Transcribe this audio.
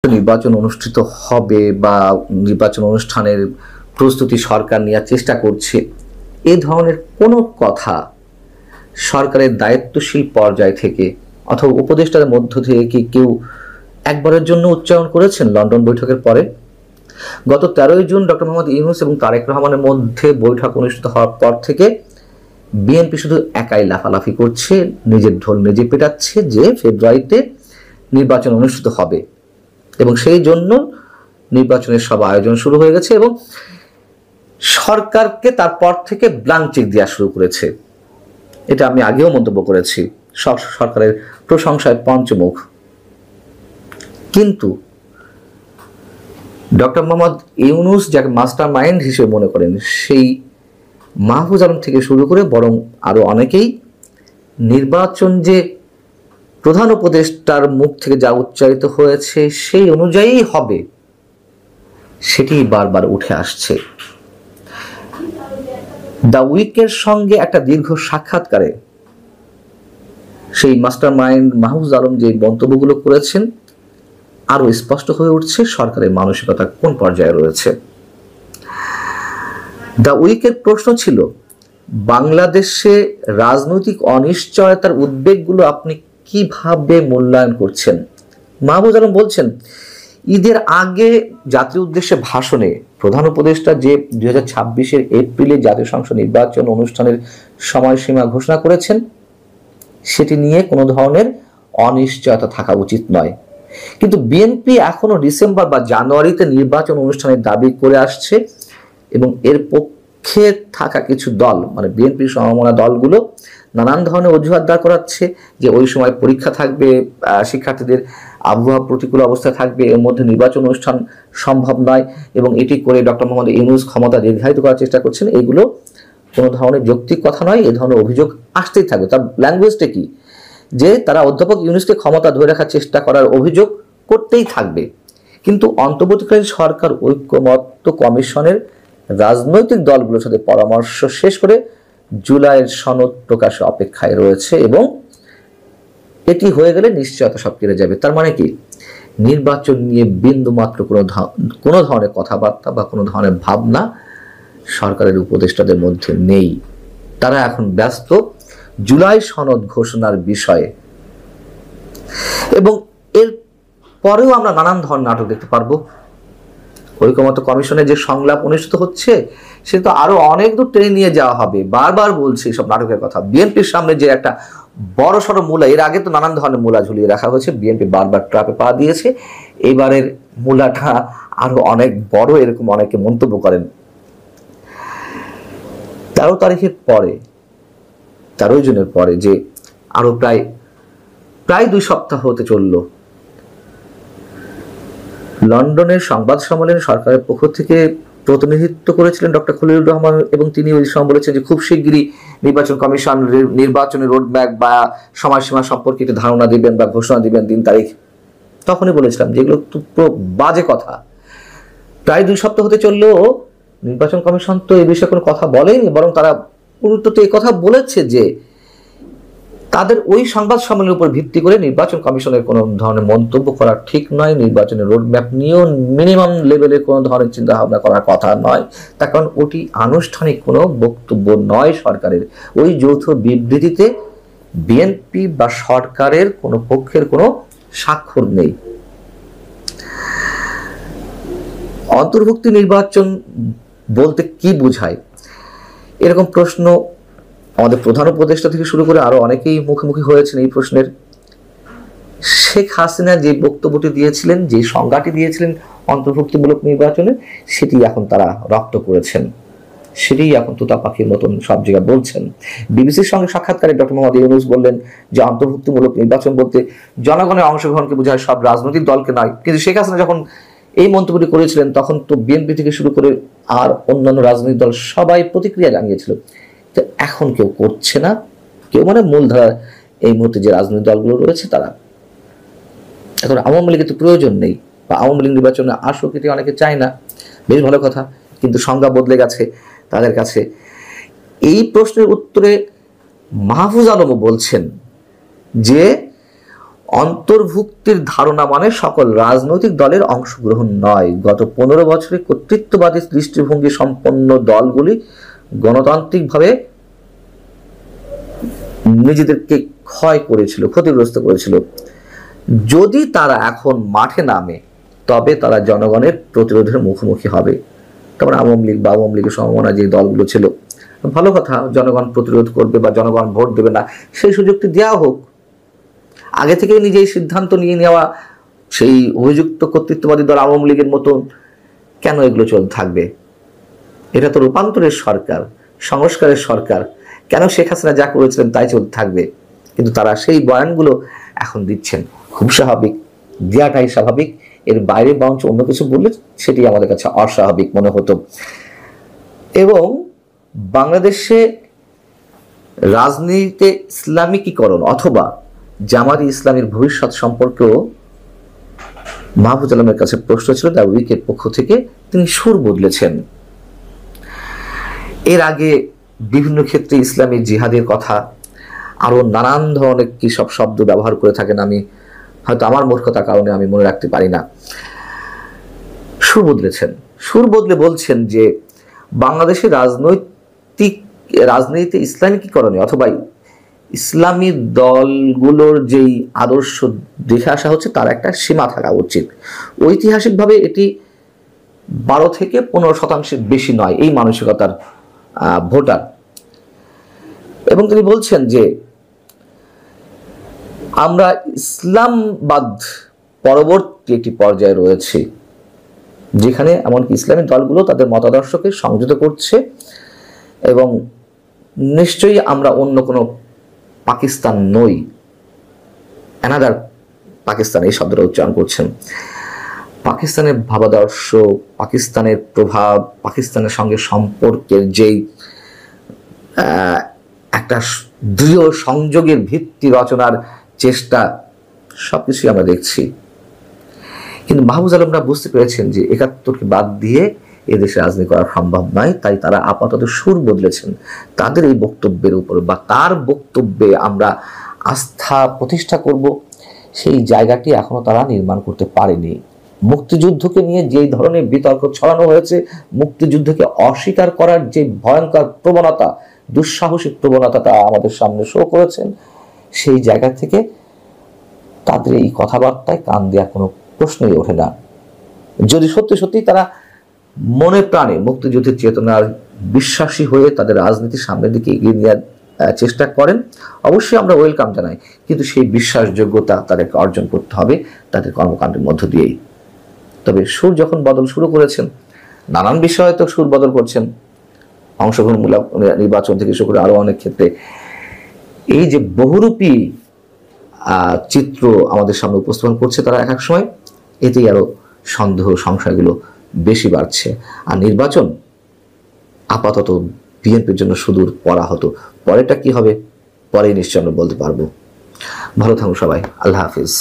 নির্বাচন অনুষ্ঠিত হবে বা নির্বাচন অনুষ্ঠানের প্রস্তুতি সরকার নেওয়ার চেষ্টা করছে, এই ধরনের কোনো কথা সরকারের দায়িত্বশীল পর্যায় থেকে অথবা উপদেষ্টাদের মধ্য থেকে কি কেউ একবারের জন্য উচ্চারণ করেছেন? লন্ডন বৈঠকের পরে গত 13ই জুন ডক্টর মোহাম্মদ ইউনূস এবং তারেক রহমানের মধ্যে বৈঠক অনুষ্ঠিত হওয়ার পর থেকে বিএনপি শুধু একাই লাফালাফি করছে, নিজের ঢোল নিজে পেটাচ্ছে যে ফেব্রুয়ারিতে নির্বাচন অনুষ্ঠিত হবে এবং সেই জন্য নির্বাচনের সব আয়োজন শুরু হয়ে গেছে এবং সরকারকে তারপর থেকে ব্ল্যাঙ্ক চেক দেওয়া শুরু করেছে। এটা আমি আগেও মন্তব্য করেছি, সরকারের প্রশংসায় পঞ্চমুখ। কিন্তু ডক্টর মোহাম্মদ ইউনূস যাকে মাস্টার মাইন্ড হিসেবে মনে করেন, সেই মাহফুজ আলম থেকে শুরু করে বরং আরো অনেকেই নির্বাচন যে প্রধান উপদেষ্টার মুখ থেকে যা উচ্চারিত হয়েছে সেই অনুযায়ী হবে সেটি বারবার উঠে আসছে। দ্য উইকের সঙ্গে একটা দীর্ঘ সাক্ষাৎকারে সেই মাস্টার মাইন্ড মাহফুজ আলম যে মন্তব্যগুলো করেছেন আরো স্পষ্ট হয়ে উঠছে সরকারের মানসিকতা কোন পর্যায়ে রয়েছে। দ্য উইকের প্রশ্ন ছিল, বাংলাদেশে রাজনৈতিক অনিশ্চয়তার উদ্বেগগুলো আপনি কিভাবে মূল্যায়ন করছেন? মাহফুজ আলম বলছেন, ঈদের আগে জাতির উদ্দেশ্যে ভাষণে প্রধান উপদেষ্টা যে 2026-এর এপ্রিলে জাতীয় সংসদ নির্বাচন অনুষ্ঠানের সময়সীমা ঘোষণা করেছেন সেটি নিয়ে কোনো ধরনের অনিশ্চয়তা থাকা উচিত নয়, কিন্তু বিএনপি এখনো ডিসেম্বর বা জানুয়ারিতে নির্বাচন অনুষ্ঠানের দাবি করে আসছে এবং এর পক্ষে থাকা কিছু দল মানে বিএনপির সমমনা দলগুলো নানান ধরনের অজুহাত দাঁড় করাচ্ছে যে ওই সময় পরীক্ষা থাকবে, শিক্ষার্থীদের আবহাওয়া প্রতিকূল অবস্থা থাকবে, এর মধ্যে নির্বাচন অনুষ্ঠান সম্ভব নয় এবং এটি করে ডক্টর মোহাম্মদ ইউনূস ক্ষমতা দীর্ঘায়িত করার চেষ্টা করছেন। এগুলো কোনো ধরনের যৌক্তিক কথা নয়, এই ধরনের অভিযোগ আসতেই থাকবে। তার ল্যাঙ্গুয়েজটা কি যে তারা অধ্যাপক ইউনূসকে ক্ষমতা ধরে রাখার চেষ্টা করার অভিযোগ করতেই থাকবে, কিন্তু অন্তর্বর্তীকালীন সরকার ঐক্যমত্য কমিশনের রাজনৈতিক দলগুলোর সাথে পরামর্শ শেষ করে জুলাইয়ের সনদ প্রকাশের অপেক্ষায় রয়েছে এবং এটি হয়ে গেলে নিশ্চয়তা সব কেটে যাবে। তার মানে কি, নির্বাচন নিয়ে বিন্দু মাত্র কোনো ধরনের কথাবার্তা বা কোনো ধরনের ভাবনা সরকারের উপদেষ্টাদের মধ্যে নেই। তারা এখন ব্যস্ত জুলাই সনদ ঘোষণার বিষয়ে এবং এর পরেও আমরা নানান ধরনের নাটক দেখতে পারবো। ঐক্যমত্য কমিশনের যে সংলাপ অনুষ্ঠিত হচ্ছে সে তো আরো অনেক দূর টেনে নিয়ে যাওয়া হবে। বারবার বলছি সব নাটকের কথা। বিএনপির সামনে যে একটা বড় সড়ো মূলা, এর আগে তো নানান ধরনের মূলা ঝুলিয়ে রাখা হয়েছে, বিএনপি বারবার ট্র্যাপে পা দিয়েছে, এবারের মূলাটা আরো অনেক বড়, এরকম অনেকে মন্তব্য করেন। 13 তারিখের পরে 13 জুনের পরে যে আরো প্রায় 2 সপ্তাহ হতে চলল, লন্ডনের সংবাদ সম্মেলনে সরকারের পক্ষ থেকে প্রতিনিধিত্ব করেছিলেন ডক্টর খলিলুর রহমান এবং তিনি ওই সময় বলেছেন যে খুব শিগগিরই নির্বাচন কমিশন নির্বাচনের রোডম্যাপ বা সময়সীমা সম্পর্কে একটি ধারণা দিবেন বা ঘোষণা দিবেন 3 তারিখ। তখনই বলেছিলাম যেগুলো পুরো বাজে কথা। প্রায় 2 সপ্তাহ হতে চললেও নির্বাচন কমিশন তো এই বিষয়ে কোনো কথা বলেনি, বরং তারা উল্টো এই কথা বলেছে যে তাদের ওই সংবাদ সম্মেলনের উপর ভিত্তি করে নির্বাচন কমিশনের কোনো ধরনের মন্তব্য করা ঠিক নয়, নির্বাচনের রোডম্যাপ নিয়েও মিনিমাম লেভেলে কোনো ধরনের চিন্তা ভাবনা করার কথা নয়, তার কারণ ওটি আনুষ্ঠানিক কোনো বক্তব্য নয় সরকারের। ওই যৌথ বিবৃতিতে বিএনপি বা সরকারের কোনো পক্ষের কোনো স্বাক্ষর নেই। অন্তর্ভুক্তি নির্বাচন বলতে কি বোঝায়, এরকম প্রশ্ন আমাদের প্রধান উপদেষ্টা থেকে শুরু করে আরো অনেকেই মুখোমুখি হয়েছেন এই প্রশ্নের। শেখ হাসিনা যে বক্তব্যটি দিয়েছিলেন, যে সংজ্ঞাটি দিয়েছিলেন অন্তর্ভুক্তিমূলক নির্বাচনে, সেটি এখন তারা রপ্ত করেছেন, সেটি এখন তোতা পাখির মতন সব জায়গায় বলছেন। বিবিসির সঙ্গে সাক্ষাৎকারে ডক্টর মোহাম্মদ ইউনূস বললেন যে অন্তর্ভুক্তিমূলক নির্বাচন বলতে জনগণের অংশগ্রহণকে বোঝায়, সব রাজনৈতিক দলকে নয়। কিন্তু শেখ হাসিনা যখন এই মন্তব্যটি করেছিলেন তখন তো বিএনপি থেকে শুরু করে আর অন্যান্য রাজনৈতিক দল সবাই প্রতিক্রিয়া জানিয়েছিল। তো এখন কেউ করছে না, কেউ মানে মূলধারা এই মুহূর্তে যে রাজনৈতিক দলগুলো রয়েছে তারা। এখন আওয়ামী লীগের তো প্রয়োজন নেই বা আওয়ামী লীগ নির্বাচনে আসুক, এটি অনেকে চায় না, বেশ ভালো কথা, কিন্তু সংজ্ঞা বদলে গেছে তাদের কাছে। এই প্রশ্নের উত্তরে মাহফুজ আলমও বলছেন যে অন্তর্ভুক্তির ধারণা মানে সকল রাজনৈতিক দলের অংশগ্রহণ নয়। গত 15 বছরে কর্তৃত্ববাদী দৃষ্টিভঙ্গি সম্পন্ন দলগুলি গণতান্ত্রিকভাবে নিজেদেরকে ক্ষয় করেছিল, ক্ষতিগ্রস্ত করেছিল। যদি তারা এখন মাঠে নামে তবে তারা জনগণের প্রতিরোধের মুখোমুখি হবে। তারপরে আওয়ামী লীগ বা আওয়ামী লীগের সমমনা যে দলগুলো ছিল, ভালো কথা, জনগণ প্রতিরোধ করবে বা জনগণ ভোট দেবে না সেই সুযোগটি দেওয়া হোক। আগে থেকে নিজেই সিদ্ধান্ত নিয়ে নেওয়া সেই অভিযুক্ত কর্তৃত্ববাদী দল আওয়ামী লীগের মতন কেন এগুলো চলতে থাকবে? এটা তো রূপান্তরের সরকার, সংস্কারের সরকার। কেন শেখ হাসিনা যা করেছিলেন তাই চলতে থাকবে? কিন্তু তারা সেই বয়ানগুলো এখন দিচ্ছেন, খুব স্বাভাবিক, দেওয়াটাই স্বাভাবিক। এর বাইরে বরঞ্চ অন্য কিছু বললে সেটি আমাদের কাছে অস্বাভাবিক মনে হতো। এবং বাংলাদেশে রাজনীতিতে ইসলামিকীকরণ অথবা জামাতি ইসলামের ভবিষ্যৎ সম্পর্কেও মাহফুজ আলমের কাছে প্রশ্ন ছিল। দ্য উইকের পক্ষ থেকে তিনি সুর বদলেছেন। এর আগে বিভিন্ন ক্ষেত্রে ইসলামী জিহাদের কথা আরো নানান ধরনের কি সব শব্দ ব্যবহার করে থাকেন, আমি হয়তো আমার মূর্খতার কারণে আমি মনে রাখতে পারি না। সুর বদলেছেন, সুর বদলে বলছেন যে বাংলাদেশের রাজনীতিতে ইসলামিকীকরণে অথবা ইসলামী দলগুলোর যেই আদর্শ দেখে আসা হচ্ছে তার একটা সীমা থাকা উচিত। ঐতিহাসিকভাবে এটি 12 থেকে 15% বেশি নয় এই মানসিকতার ভোটার। এবং তিনি বলছেন যে আমরা ইসলামবাদ পরবর্তী একটি পর্যায়ে রয়েছে, যেখানে এমনকি ইসলামী দলগুলো তাদের মতাদর্শকে সংযত করছে এবং নিশ্চয়ই আমরা অন্য কোনো পাকিস্তান নই, অ্যানাদার পাকিস্তান এই শব্দটা উচ্চারণ করছেন। পাকিস্তানের ভাবাদর্শ, পাকিস্তানের প্রভাব, পাকিস্তানের সঙ্গে সম্পর্কের যেই একটা দৃঢ় সংযোগের ভিত্তি রচনার চেষ্টা, সবকিছুই আমরা দেখছি। কিন্তু মাহফুজ আলমরা বুঝতে পেরেছেন যে 71কে বাদ দিয়ে এদেশে রাজনীতি করা সম্ভব নয়, তাই তারা আপাতত সুর বদলেছেন তাদের এই বক্তব্যের উপর, বা তার বক্তব্যে আমরা আস্থা প্রতিষ্ঠা করব সেই জায়গাটি এখনো তারা নির্মাণ করতে পারেনি। মুক্তিযুদ্ধকে নিয়ে যে ধরনের বিতর্ক ছড়ানো হয়েছে, মুক্তিযুদ্ধকে অস্বীকার করার যে ভয়ঙ্কর প্রবণতা, দুঃসাহসিক প্রবণতা তা আমাদের সামনে শো করেছেন, সেই জায়গা থেকে তাদের এই কথাবার্তায় কান দেওয়ার কোনো প্রশ্নই ওঠে না। যদি সত্যি সত্যি তারা মনে প্রাণে মুক্তিযুদ্ধের চেতনার বিশ্বাসী হয়ে তাদের রাজনীতির সামনের দিকে এগিয়ে নেওয়ার চেষ্টা করেন, অবশ্যই আমরা ওয়েলকাম জানাই। কিন্তু সেই বিশ্বাসযোগ্যতা তাদেরকে অর্জন করতে হবে তাদের কর্মকাণ্ডের মধ্য দিয়েই। তবে সুর যখন বদল শুরু করেছেন, নানান বিষয়ে তো সুর বদল করছেন, অংশগ্রহণমূলক নির্বাচন থেকে শুরু করে আরো অনেক ক্ষেত্রে এই যে বহুরূপী চিত্র আমাদের সামনে উপস্থাপন করছে তারা এক এক সময়, এতেই আরো সন্দেহ সংশয়গুলো বেশি বাড়ছে। আর নির্বাচন আপাতত বিএনপির জন্য সুদূর পড়া হতো, পরেটা কি হবে পরেই নিশ্চয় আমরা বলতে পারবো। ভালো থাকুন সবাই, আল্লাহ হাফিজ।